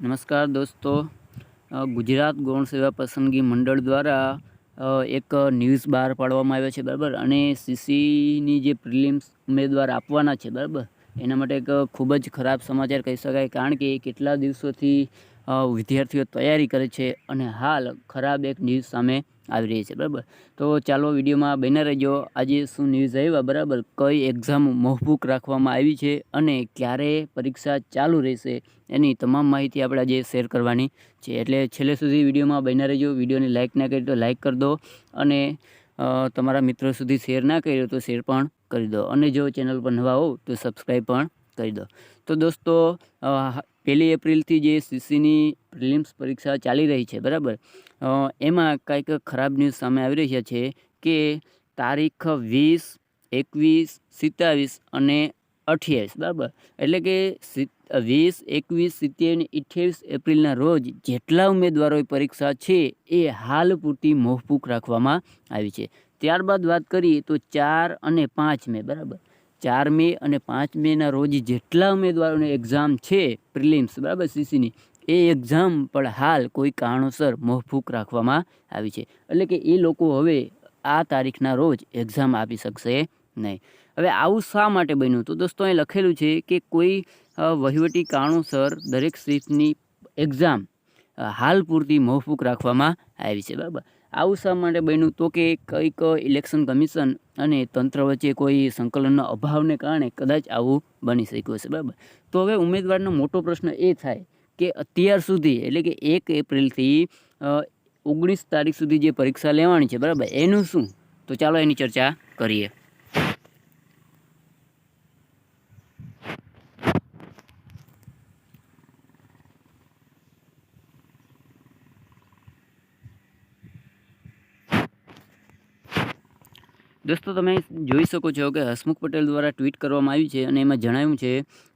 નમસ્કાર દોસ્તો, ગુજરાત ગૌણ સેવા પસંદગી મંડળ દ્વારા એક ન્યૂઝ બહાર પાડવામાં આવ્યો છે, બરાબર. અને સીસીની જે પ્રિલિમ્સ ઉમેદવાર આપવાના છે, બરાબર, એના માટે એક ખૂબ જ ખરાબ સમાચાર કહી શકાય, કારણ કે કેટલા દિવસોથી વિદ્યાર્થીઓ તૈયારી કરે છે અને હાલ ખરાબ એક ન્યૂઝ સામે આવી રહી છે, બરાબર. તો ચાલો વિડીયોમાં બન્યા રહેજો. આજે શું ન્યૂઝ આવ્યા, બરાબર, કઈ એક્ઝામ મોકૂફ રાખવામાં આવી છે અને ક્યારે પરીક્ષા ચાલુ રહેશે, એની તમામ માહિતી આપણે આજે શેર કરવાની છે. એટલે છેલ્લે સુધી વિડીયોમાં બન્યા રહેજો. વિડીયોને લાઇક ના કરી તો લાઇક કરી દો, અને તમારા મિત્રો સુધી શેર ના કર્યો તો શેર પણ કરી દો, અને જો ચેનલ પર નવા હો તો સબસ્ક્રાઈબ પણ કરી દો. તો દોસ્તો, 1 એપ્રિલથી જે સીસીની પ્રિલિમ્સ પરીક્ષા ચાલી રહી છે, બરાબર, એમાં કંઈક ખરાબ ન્યૂઝ સામે આવી રહ્યા છે કે તારીખ 20, 21, 27 અને 28, બરાબર, એટલે કે 20, 21, 27 અને 28 એપ્રિલના રોજ જેટલા ઉમેદવારોની પરીક્ષા છે એ હાલ પૂરતી મોકૂફ રાખવામાં આવી છે. ત્યારબાદ વાત કરીએ તો 4 અને 5 મે, બરાબર, 4 મે અને 5 મેના રોજ જેટલા ઉમેદવારોની એક્ઝામ છે પ્રિલિમ્સ, બરાબર, સીસીની, એ એક્ઝામ પણ હાલ કોઈ કારણોસર મોકૂફ રાખવામાં આવી છે. એટલે કે એ લોકો હવે આ તારીખના રોજ એક્ઝામ આપી શકશે નહીં. હવે આવું શા માટે બન્યું? તો દોસ્તો, અહીં લખેલું છે કે કોઈ વહીવટી કારણોસર દરેક શિફ્ટની એક્ઝામ હાલ પૂરતી મોકૂફ રાખવામાં આવી છે, બરાબર. આવું શા માટે બન્યું? તો કે કંઈક ઇલેક્શન કમિશન અને તંત્ર વચ્ચે કોઈ સંકલનનો અભાવને કારણે કદાચ આવું બની શક્યું હશે, બરાબર. તો હવે ઉમેદવારનો મોટો પ્રશ્ન એ થાય કે અત્યાર સુધી, એટલે કે 1 એપ્રિલથી 19 તારીખ સુધી જે પરીક્ષા લેવાની છે, બરાબર, એનું શું? તો ચાલો એની ચર્ચા કરીએ. દોસ્તો, તમે જોઈ શકો છો કે હસમુખ પટેલ દ્વારા ટ્વીટ કરવામાં આવ્યું છે, અને એમાં જણાવ્યું છે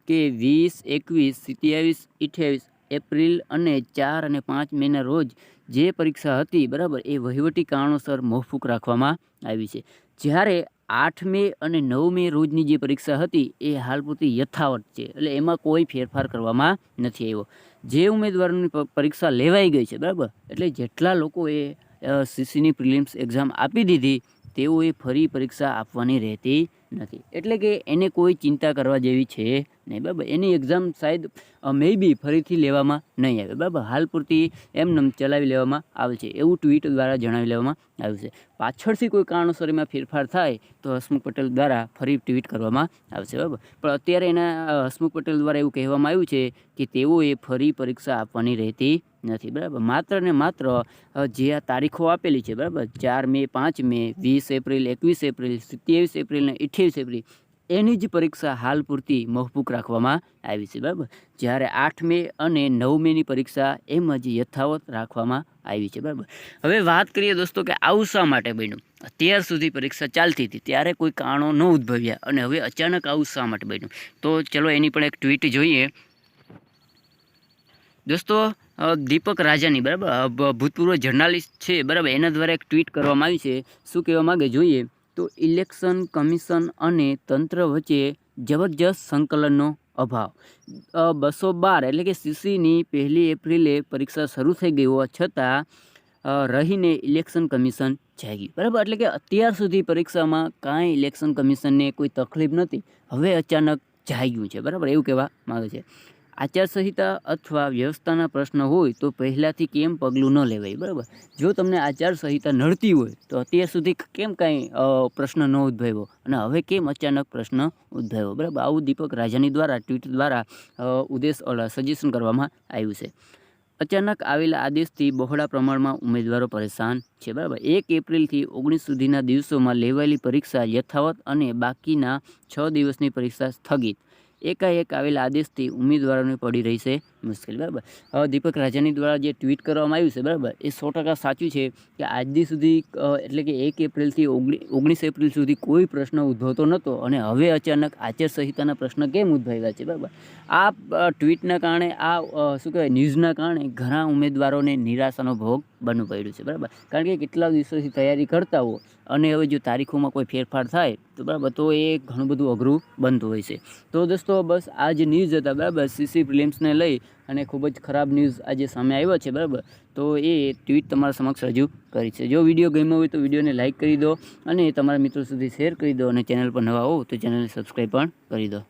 કે 20, 21, 27, 28 એપ્રિલ અને 4 અને 5 મેના રોજ જે પરીક્ષા હતી, બરાબર, એ વહીવટી કારણોસર મોકૂફ રાખવામાં આવી છે. જ્યારે 8 મે અને 9 મે રોજની જે પરીક્ષા હતી એ હાલ પૂરતી યથાવત છે, એટલે એમાં કોઈ ફેરફાર કરવામાં નથી આવ્યો. જે ઉમેદવારોની પરીક્ષા લેવાઈ ગઈ છે, બરાબર, એટલે જેટલા લોકોએ સીસીની પ્રિલિમ્સ એક્ઝામ આપી દીધી, તેઓએ ફરી પરીક્ષા આપવાની રહેતી નથી. એટલે કે એને કોઈ ચિંતા કરવા જેવી છે નહીં, બરાબર. એની એક્ઝામ શાયદ મે બી ફરીથી લેવામાં નહીં આવે, બરાબર. હાલ પૂરતી એમને ચલાવી લેવામાં આવે છે, એવું ટ્વીટ દ્વારા જણાવી લેવામાં આવ્યું છે. પાછળથી કોઈ કારણોસર એમાં ફેરફાર થાય તો હસમુખ પટેલ દ્વારા ફરી ટ્વીટ કરવામાં આવશે, બરાબર. પણ અત્યારે એના હસમુખ પટેલ દ્વારા એવું કહેવામાં આવ્યું છે કે તેઓએ ફરી પરીક્ષા આપવાની રહેતી નથી, બરાબર. માત્ર ને માત્ર જે આ તારીખો આપેલી છે, બરાબર, 4 મે, 5 મે, 20 એપ્રિલ, 21 એપ્રિલ, 27 એપ્રિલ અને 28 એપ્રિલ, એની જ પરીક્ષા હાલ પૂરતી મોકૂફ રાખવામાં આવી છે, બરાબર. જ્યારે 8 મે અને 9 મેની પરીક્ષા એમ જ યથાવત રાખવામાં આવી છે, બરાબર. હવે વાત કરીએ દોસ્તો કે આવું શા માટે બન્યું? અત્યાર સુધી પરીક્ષા ચાલતી હતી ત્યારે કોઈ કારણો ન ઉદ્ભવ્યા અને હવે અચાનક આવું શા માટે બન્યું? તો ચલો એની પણ એક ટ્વીટ જોઈએ. દોસ્તો, દીપક રાજાની, બરાબર, ભૂતપૂર્વ જર્નાલિસ્ટ છે, બરાબર, એના દ્વારા એક ટ્વીટ કરવામાં આવી છે. શું કહેવા માગે જોઈએ તો ઇલેક્શન કમિશન અને તંત્ર વચ્ચે જબરજસ્ત સંકલનનો અભાવ. 212 એટલે કે સીસીની 1 એપ્રિલે પરીક્ષા શરૂ થઈ ગઈ હોવા છતાં રહીને ઇલેક્શન કમિશન જાગ્યું, બરાબર. એટલે કે અત્યાર સુધી પરીક્ષામાં કાંઈ ઇલેક્શન કમિશનને કોઈ તકલીફ નથી, હવે અચાનક જાગ્યું છે, બરાબર, એવું કહેવા માગે છે. આચારસંહિતા અથવા વ્યવસ્થાના પ્રશ્ન હોય તો પહેલાંથી કેમ પગલું ન લેવાય, બરાબર. જો તમને આચારસંહિતા નડતી હોય તો અત્યાર સુધી કેમ કાંઈ પ્રશ્ન ન ઉદ્ભવ્યો અને હવે કેમ અચાનક પ્રશ્ન ઉદ્ભવ્યો, બરાબર. આવું દીપક રાજાની દ્વારા ટ્વીટ દ્વારા સજેશન કરવામાં આવ્યું છે. અચાનક આવેલા આદેશથી બહોળા પ્રમાણમાં ઉમેદવારો પરેશાન છે, બરાબર. 1 એપ્રિલથી 19 સુધીના દિવસોમાં લેવાયેલી પરીક્ષા યથાવત અને બાકીના 6 દિવસની પરીક્ષા સ્થગિત. એકાએક આવેલા આદેશથી ઉમેદવારોને પડી રહી છે મુશ્કેલ, બરાબર. દીપક રાજાની દ્વારા જે ટ્વીટ કરવામાં આવ્યું છે, બરાબર, એ 100% સાચું છે કે આજ સુધી એટલે કે 1 એપ્રિલથી 19 એપ્રિલ સુધી કોઈ પ્રશ્ન ઉદ્ભવતો નહોતો અને હવે અચાનક આચારસંહિતાના પ્રશ્ન કેમ ઉદ્ભવ્યા છે, બરાબર. આ ટ્વીટના કારણે, આ શું કહેવાય, ન્યૂઝના કારણે ઘણા ઉમેદવારોને નિરાશાનો ભોગ બનવું પડ્યું છે, બરાબર. કારણ કે કેટલા દિવસોથી તૈયારી કરતા હો અને હવે જો તારીખોમાં કોઈ ફેરફાર થાય તો, બરાબર, તો એ ઘણું બધું અઘરું બનતું હોય છે. તો દોસ્તો, બસ આ જ ન્યૂઝ હતા, બરાબર, સીસી પ્રિલિમ્સને લઈ. અને ખૂબ જ ખરાબ ન્યૂઝ આજે સામે આવ્યો છે, બરાબર. તો એ ટ્વીટ તમારા સમક્ષ રજૂ કરી છે. જો વિડીયો ગમ્યો હોય તો વિડીયોને લાઇક કરી દો અને તમારા મિત્રો સુધી શેર કરી દો, અને ચેનલ પર નવા હો તો ચેનલને સબસ્ક્રાઈબ પણ કરી દો.